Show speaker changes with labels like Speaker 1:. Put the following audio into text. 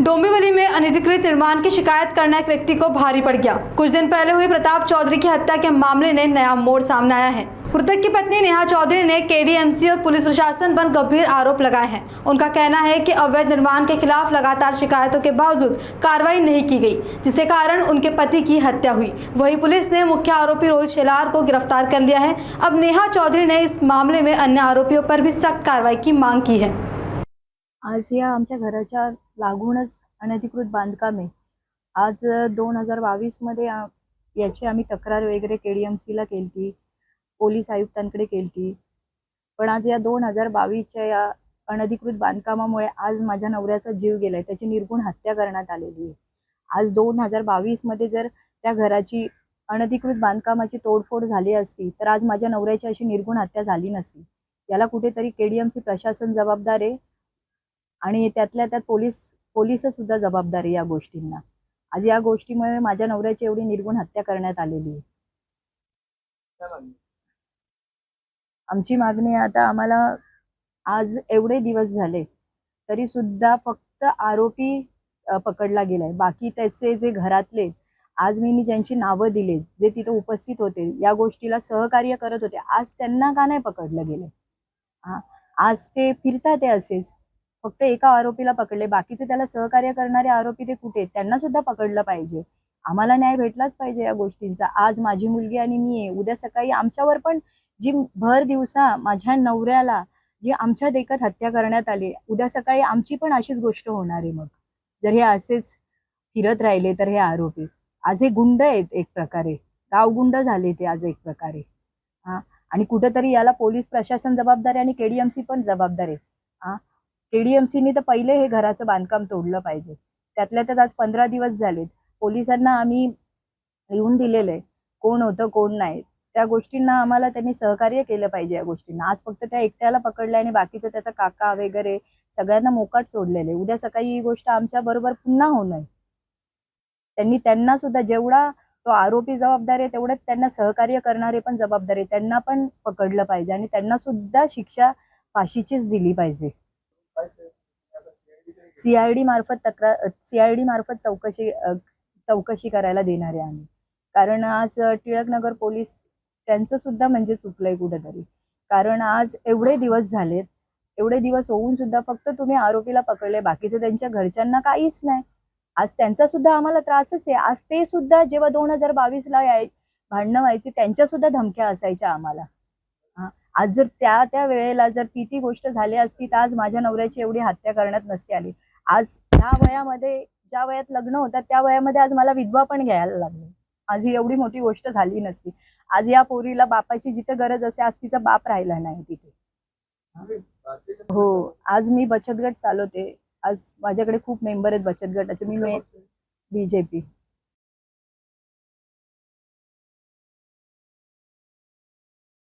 Speaker 1: डोंबिवली में अनधिकृत निर्माण की शिकायत करना एक व्यक्ति को भारी पड़ गया। कुछ दिन पहले हुई प्रताप चौधरी की हत्या के मामले ने नया मोड़ सामने आया है। मृतक की पत्नी नेहा चौधरी ने केडीएमसी और पुलिस प्रशासन पर गंभीर आरोप लगाए हैं। उनका कहना है कि अवैध निर्माण के खिलाफ लगातार शिकायतों के बावजूद कार्रवाई नहीं की गई, जिसके कारण उनके पति की हत्या हुई। वहीं पुलिस ने मुख्य आरोपी रोहित शेलार को गिरफ्तार कर लिया है। अब नेहा चौधरी ने इस मामले में अन्य आरोपियों पर भी सख्त कार्रवाई की मांग की है।
Speaker 2: आज या आमच्या घराच्या लागूनच अनधिकृत बांधकाम आहे। आज 2022 मध्ये याची आम्ही तक्रार वगैरे केडीएमसीला केली, पोलीस आयुक्तांकडे केली। पण आज या 2022च्या या अनधिकृत बांधकामामुळे आज माझ्या नवऱ्याचा जीव गेलाय, त्याची निर्गुण हत्या करण्यात आलेली आहे। आज 2022 मध्ये जर त्या घराची अनधिकृत बांधकामाची तोडफोड झाली असती तर आज माझ्या नवऱ्याची अशी निर्गुण हत्या झाली नसती। याला कुठेतरी केडीएमसी प्रशासन जबाबदार आहे आणि त्यातल्या त्यात पोलीस सुद्धा जबाबदार आहे या गोष्टींना। आज या गोष्टीमुळे माझ्या नवऱ्याची एवढी निर्गुण हत्या करण्यात आलेली आहे। आमची मागणी आता आम्हाला आज एवढे दिवस झाले तरी सुद्धा फक्त आरोपी पकडला गेलाय। बाकी त्याचे जे घरातले आज मी ज्यांची नावं दिले, जे तिथे उपस्थित होते, या गोष्टीला सहकार्य करत होते, आज त्यांना का नाही पकडलं गेले? आज ते फिरतात असेच, फक्त एका आरोपीला पकडले, बाकीचे त्याला सहकार्य करणारे आरोपी ते कुठे? त्यांना सुद्धा पकडलं पाहिजे। आम्हाला न्याय भेटलाच पाहिजे या गोष्टींचा। आज माझी मुलगी आणि मी आहे, उद्या सकाळी आमच्यावर पण जी भर दिवसा माझ्या नवऱ्याला जी आमच्या देखत हत्या करण्यात आली, उद्या सकाळी आमची पण अशीच गोष्ट होणार आहे। मग जर हे असेच फिरत राहिले तर हे आरोपी आज हे गुंड आहेत, एक प्रकारे गावगुंड झाले ते आज एक प्रकारे। आणि कुठेतरी याला पोलीस प्रशासन जबाबदार आहे आणि केडीएमसी पण जबाबदार आहे। केडीएमसीने तर पहिले हे घराचं बांधकाम तोडलं पाहिजे। त्यातल्या त्यात आज 15 दिवस झालेत, पोलिसांना आम्ही येऊन दिलेले कोण होतं कोण नाही, त्या गोष्टींना आम्हाला त्यांनी सहकार्य केलं पाहिजे। या गोष्टींना आज फक्त त्या एकट्याला पकडलं आणि बाकीचं त्याचा काका वगैरे सगळ्यांना मोकाट सोडलेले। उद्या सकाळी ही गोष्ट आमच्या बरोबर पुन्हा होऊ नये, त्यांना सुद्धा जेवढा तो आरोपी जबाबदार आहे तेवढं त्यांना सहकार्य करणारे पण जबाबदार आहे, त्यांना पण पकडलं पाहिजे आणि त्यांना सुद्धा शिक्षा फाशीचीच दिली पाहिजे। सीआयडी मार्फत चौकशी करायला देणार आहे आम्ही, कारण आज टिळकनगर पोलीस त्यांचं सुद्धा म्हणजे चुकलंय कुठेतरी। कारण आज एवढे दिवस झालेत, एवढे दिवस होऊन सुद्धा फक्त तुम्ही आरोपीला पकडले, बाकीचं त्यांच्या घरच्यांना काहीच नाही। आज त्यांचा सुद्धा आम्हाला त्रासच आहे। आज ते सुद्धा जेव्हा 2022 ला भांडणं व्हायची त्यांच्या सुद्धा धमक्या असायच्या आम्हाला। आज जर त्या वेळेला जर ती गोष्ट झाली असती तर आज माझ्या नवऱ्याची एवढी हत्या करण्यात नसती आली। आज त्या वयामध्ये, ज्या वयात लग्न होतं त्या वयामध्ये आज मला विधवा पण घ्यायला लागली, आज ही एवढी मोठी गोष्ट झाली नसती। आज या पोरीला बापाची जिथे गरज असे आज तिचा बाप राहिला नाही तिथे। हो, आज मी बचत गट चालवते। आज माझ्याकडे खूप मेंबर आहेत बचत गटाचे। मी बीजेपी